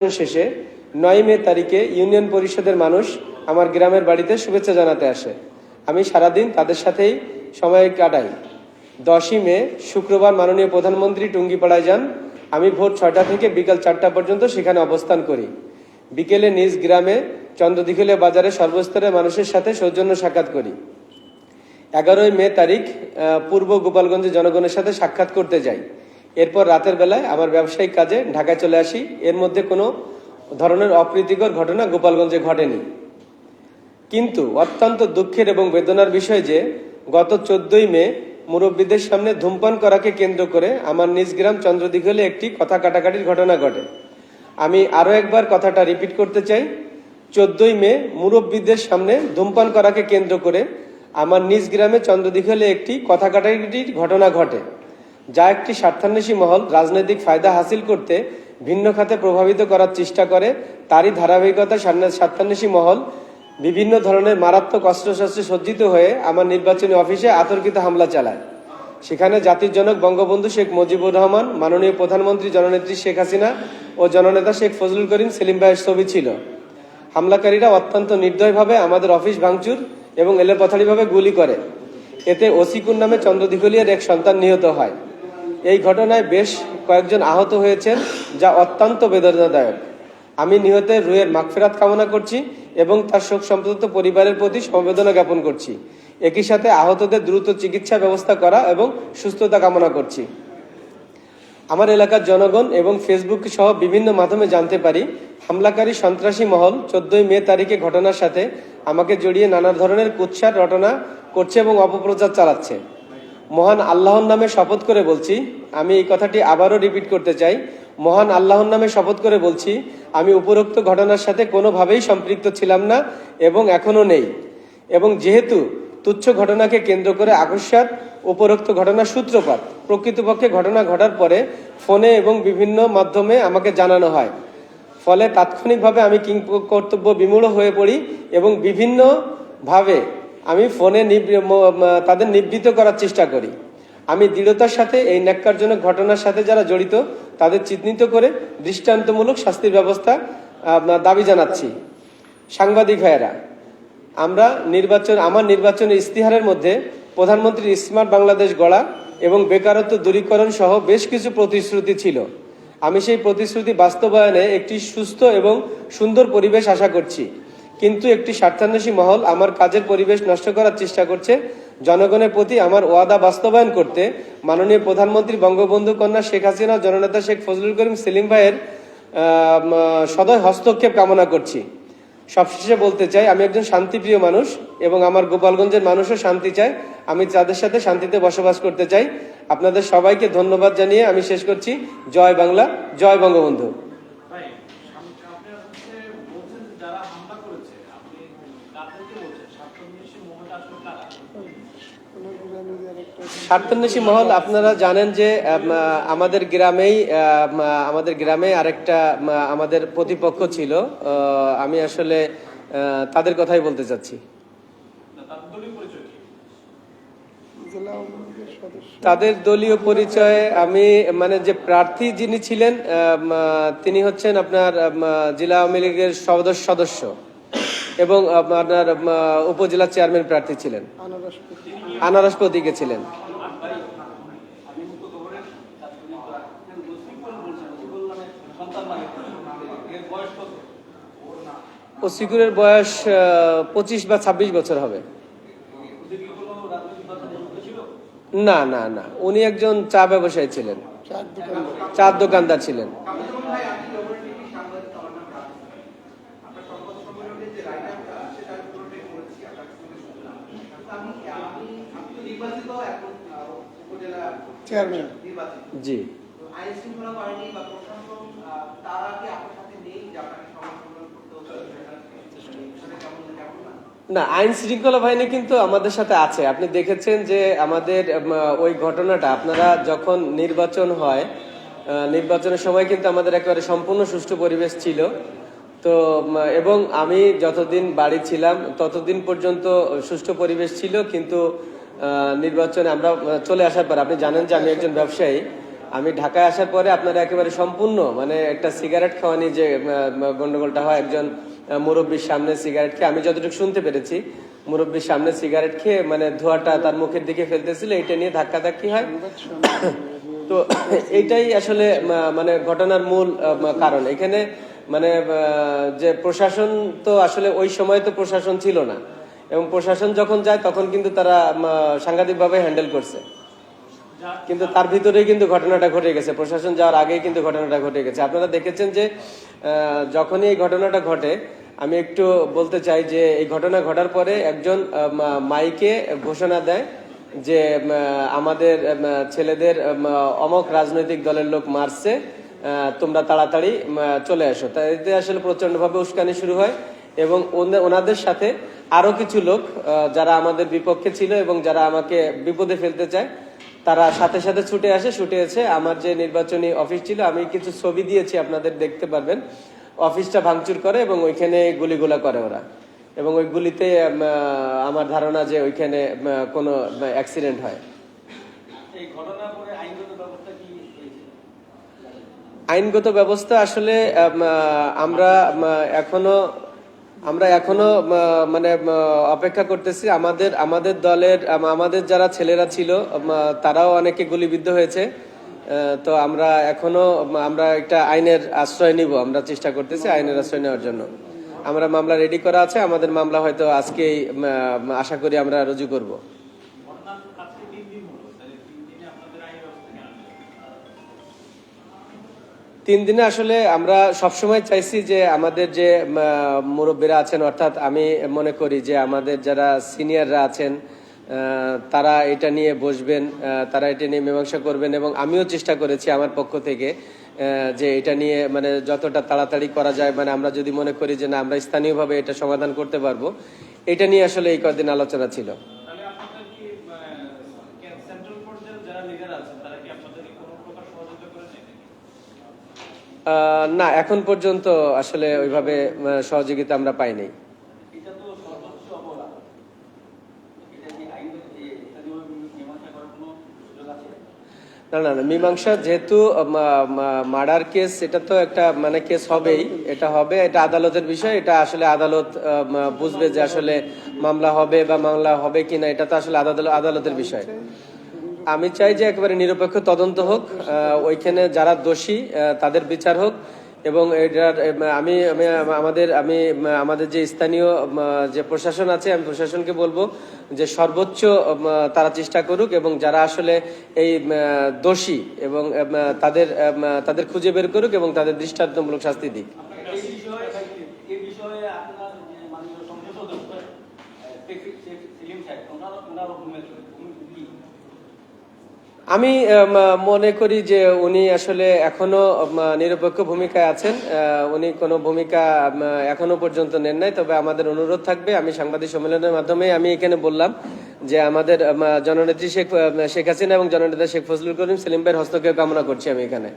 শেষে ৯ মে তারিখে ইউনিয়ন পরিষদের মানুষ আমার গ্রামের বাড়িতে শুভেচ্ছা জানাতে আসে। আমি সারাদিন তাদের সাথেই সময় কাটাই। ১০ই মে শুক্রবার মাননীয় প্রধানমন্ত্রী টুঙ্গিপাড়ায় যান। আমি ভোর ৬টা থেকে বিকাল ৪টা পর্যন্ত সেখানে অবস্থান করি। বিকেলে নিজ গ্রামে চন্দ্রদিঘিলিয়া বাজারে সর্বস্তরের মানুষের সাথে সৌজন্য সাক্ষাৎ করি। ১১ই মে তারিখ পূর্ব গোপালগঞ্জে জনগণের সাথে সাক্ষাৎ করতে যাই। এরপর রাতের বেলায় আমার ব্যবসায়িক কাজে ঢাকায় চলে আসি। এর মধ্যে কোনো ধরনের অপ্রীতিকর ঘটনা গোপালগঞ্জে ঘটেনি। কিন্তু অত্যন্ত দুঃখের এবং বেদনার বিষয় যে গত ১৪ই মে মুরব্বীদের সামনে ধূমপান করাকে কেন্দ্র করে আমার নিজ গ্রাম চন্দ্রদিঘিলে একটি কথা কাটাকাটির ঘটনা ঘটে। আমি আরও একবার কথাটা রিপিট করতে চাই। ১৪ই মে মুরব্বীদের সামনে ধূমপান করাকে কেন্দ্র করে আমার নিজ গ্রামে চন্দ্রদিঘিলে একটি কথা কাটাকাটির ঘটনা ঘটে, যা একটি স্বার্থান্বেষী মহল রাজনৈতিক ফায়দা হাসিল করতে ভিন্ন খাতে প্রভাবিত করার চেষ্টা করে। তারই ধারাবাহিকতায় স্বার্থান্বেষী মহল বিভিন্ন ধরনের মারাত্মক অস্ত্রশস্ত্রে সজ্জিত হয়ে আমার নির্বাচনী অফিসে আতর্কিত হামলা চালায়। সেখানে জাতির জনক বঙ্গবন্ধু শেখ মুজিবুর রহমান, মাননীয় প্রধানমন্ত্রী জননেত্রী শেখ হাসিনা ও জননেতা শেখ ফজলুল করিম সেলিম ভাইয়ের ছবি ছিল। হামলাকারীরা অত্যন্ত নির্দয়ভাবে আমাদের অফিস ভাঙচুর এবং এলোপাথাড়িভাবে গুলি করে। এতে ওসিকুর নামে চন্দ্রদিঘিলিয়ার এক সন্তান নিহত হয়। এই ঘটনায় বেশ কয়েকজন আহত হয়েছেন, যা অত্যন্ত বেদনাদায়ক। আমি নিহতের রুহের মাগফিরাত কামনা করছি এবং তার শোক সম্পর্কিত পরিবারের প্রতি সমবেদনা জ্ঞাপন করছি। একই সাথে আহতদের দ্রুত চিকিৎসা ব্যবস্থা করা এবং সুস্থতা কামনা করছি। আমার এলাকার জনগণ এবং ফেসবুক সহ বিভিন্ন মাধ্যমে জানতে পারি হামলাকারী সন্ত্রাসী মহল ১৪ই মে তারিখে ঘটনার সাথে আমাকে জড়িয়ে নানা ধরনের কুৎসার রটনা করছে এবং অপপ্রচার চালাচ্ছে। মহান আল্লাহর নামে শপথ করে বলছি, আমি এই কথাটি আবারও রিপিট করতে চাই, মহান আল্লাহর নামে শপথ করে বলছি, আমি উপরোক্ত ঘটনার সাথে কোনোভাবেই সম্পৃক্ত ছিলাম না এবং এখনও নেই। এবং যেহেতু তুচ্ছ ঘটনাকে কেন্দ্র করে আকস্মাৎ উপরোক্ত ঘটনার সূত্রপাত, প্রকৃতপক্ষে ঘটনা ঘটার পরে ফোনে এবং বিভিন্ন মাধ্যমে আমাকে জানানো হয়। ফলে তাৎক্ষণিকভাবে আমি কর্তব্য বিমূঢ় হয়ে পড়ি এবং বিভিন্নভাবে আমি ফোনে তাদের নিবৃত্ত করার চেষ্টা করি। আমি দৃঢ়তার সাথে এই ন্যাক্কারজনক ঘটনার সাথে যারা জড়িত তাদের চিহ্নিত করে দৃষ্টান্তমূলক শাস্তির ব্যবস্থা দাবি জানাচ্ছি। সাংবাদিক ভাইয়েরা, আমার নির্বাচনের ইস্তিহারের মধ্যে প্রধানমন্ত্রীর স্মার্ট বাংলাদেশ গড়া এবং বেকারত্ব দূরীকরণ সহ বেশ কিছু প্রতিশ্রুতি ছিল। আমি সেই প্রতিশ্রুতি বাস্তবায়নে একটি সুস্থ এবং সুন্দর পরিবেশ আশা করছি। কিন্তু একটি স্বার্থান্বেষী মহল আমার কাজের পরিবেশ নষ্ট করার চেষ্টা করছে। জনগণের প্রতি আমার ওয়াদা বাস্তবায়ন করতে মাননীয় প্রধানমন্ত্রী বঙ্গবন্ধু কন্যা শেখ হাসিনা ও জননেতা শেখ ফজলুল করিম সেলিম ভাইয়ের সদয় হস্তক্ষেপ কামনা করছি। সবশেষে বলতে চাই, আমি একজন শান্তিপ্রিয় মানুষ এবং আমার গোপালগঞ্জের মানুষও শান্তি চায়। আমি তাদের সাথে শান্তিতে বসবাস করতে চাই। আপনাদের সবাইকে ধন্যবাদ জানিয়ে আমি শেষ করছি। জয় বাংলা, জয় বঙ্গবন্ধু। স্বার্থান্বেষী মহল আপনারা জানেন যে আমাদের গ্রামে আরেকটা আমাদের প্রতিপক্ষ ছিল। আমি আসলে তাদের কথাই বলতে চাচ্ছি। তাদের দলীয় পরিচয়ে আমি যে প্রার্থী যিনি ছিলেন তিনি হচ্ছেন আপনার জেলা আওয়ামী লীগের সদস্য এবং আপনার উপজেলা চেয়ারম্যান প্রার্থী ছিলেন, আনারস প্রতীকে ছিলেন। ওসিকুরের বয়স 25 বা 26 বছর হবে। না না না, উনি একজন চা ব্যবসায়ী ছিলেন, চার দোকানদার ছিলেন। জি, না, আইন শৃঙ্খলা বাহিনী কিন্তু আমাদের সাথে আছে। আপনি দেখেছেন যে আমাদের ওই ঘটনাটা আপনারা যখন নির্বাচন হয়, নির্বাচনের সময় কিন্তু আমাদের একেবারে সম্পূর্ণ সুষ্ঠু পরিবেশ ছিল। তো এবং আমি যতদিন বাড়ি ছিলাম ততদিন পর্যন্ত সুষ্ঠু পরিবেশ ছিল। কিন্তু নির্বাচনে আমরা চলে আসার পর আপনি জানেন যে আমি একজন ব্যবসায়ী। আমি ঢাকায় আসার পরে আপনারা একেবারে সম্পূর্ণ মানে একটা সিগারেট খাওয়ানি যে গন্ডগোলটা হয়, একজন মুরব্বীর সামনে সিগারেট খেয়ে, আমি যতটুকু শুনতে পেরেছি, মুরব্বীর সামনে সিগারেট খেয়ে মানে ধোঁয়াটা তার মুখের দিকে ফেলতেছিল, এটা নিয়ে ধাক্কাধাক্কি হয়। তো এইটাই আসলে মানে ঘটনার মূল কারণ এখানে। মানে যে প্রশাসন তো আসলে ওই সময় তো প্রশাসন ছিল না, এবং প্রশাসন যখন যায় তখন কিন্তু তারা সাংঘাতিকভাবে হ্যান্ডেল করছে, কিন্তু তার ভিতরেই কিন্তু ঘটনাটা ঘটে গেছে। প্রশাসন যাওয়ার আগেই কিন্তু ঘটনাটা ঘটে গেছে। আপনারা দেখেছেন যে যখনই এই ঘটনাটা ঘটে, আমি একটু বলতে চাই যে এই ঘটনা ঘটার পরে একজন মাইকে ঘোষণা দেয় যে আমাদের ছেলেদের অমক রাজনৈতিক দলের লোক মারছে, তোমরা তাড়াতাড়ি চলে আসো। তাই এতে আসলে প্রচন্ডভাবে উস্কানি শুরু হয়, এবং ওনাদের সাথে আরো কিছু লোক যারা আমাদের বিপক্ষে ছিল এবং যারা আমাকে বিপদে ফেলতে চায়, তারা সাথে সাথে ছুটে এসে আমার যে নির্বাচনী অফিস ছিল, আমি কিছু ছবি দিয়েছি আপনাদের দেখতে পারবেন, অফিসটা ভাঙচুর করে এবং ওইখানে গুলিগুলা করে ওরা, এবং ওই গুলিতে আমার ধারণা যে ওইখানে কোনো অ্যাক্সিডেন্ট হয়। আইনগত ব্যবস্থা আসলে আমরা এখনো মানে অপেক্ষা করতেছি। আমাদের দলের আমাদের যারা ছেলেরা ছিল তারাও অনেকে গুলিবিদ্ধ হয়েছে। তো আমরা একটা আইনের আশ্রয় নিব, আমরা চেষ্টা করতেছি আইনের আশ্রয় নেওয়ার জন্য। আমরা মামলা রেডি করা আছে, আমাদের মামলা হয়তো আজকেই আশা করি আমরা রুজু করব। 3 দিনে আসলে আমরা সবসময় চাইছি যে আমাদের যে মুরব্বীরা আছেন, অর্থাৎ আমি মনে করি যে আমাদের যারা সিনিয়ররা আছেন তারা এটা নিয়ে বসবেন, তারা এটা নিয়ে মীমাংসা করবেন, এবং আমিও চেষ্টা করেছি আমার পক্ষ থেকে যে এটা নিয়ে মানে যতটা তাড়াতাড়ি করা যায়, মানে আমরা যদি মনে করি যে না আমরা স্থানীয়ভাবে এটা সমাধান করতে পারবো, এটা নিয়ে আসলে এই কয়েকদিন আলোচনা ছিল। না, এখন পর্যন্ত আসলে ওইভাবে সহযোগিতা আমরা পাইনি। না, মীমাংসা যেহেতু মার্ডার কেস, এটা তো একটা মানে কেস হবেই, এটা আদালতের বিষয়। এটা আসলে আদালত বুঝবে যে আসলে মামলা হবে বা মামলা হবে কিনা, এটা তো আসলে আদালতের বিষয়। আমি চাই যে একেবারে নিরপেক্ষ তদন্ত হোক, ওইখানে যারা দোষী তাদের বিচার হোক, এবং এটার আমাদের যে স্থানীয় যে প্রশাসন আছে, আমি প্রশাসনকে বলবো যে সর্বোচ্চ তারা চেষ্টা করুক, এবং যারা আসলে এই দোষী এবং তাদের খুঁজে বের করুক এবং তাদের দৃষ্টান্তমূলক শাস্তি দিক। আমি মনে করি যে উনি আসলে এখনো নিরপেক্ষ ভূমিকায় আছেন, উনি কোনো ভূমিকা এখনো পর্যন্ত নেন নাই। তবে আমাদের অনুরোধ থাকবে, আমি সাংবাদিক সম্মেলনের মাধ্যমে আমি এখানে বললাম যে আমাদের জননেত্রী শেখ হাসিনা এবং জননেতা শেখ ফজলুল করিম সেলিম ভাইয়ের হস্তক্ষেপ কামনা করছি আমি এখানে।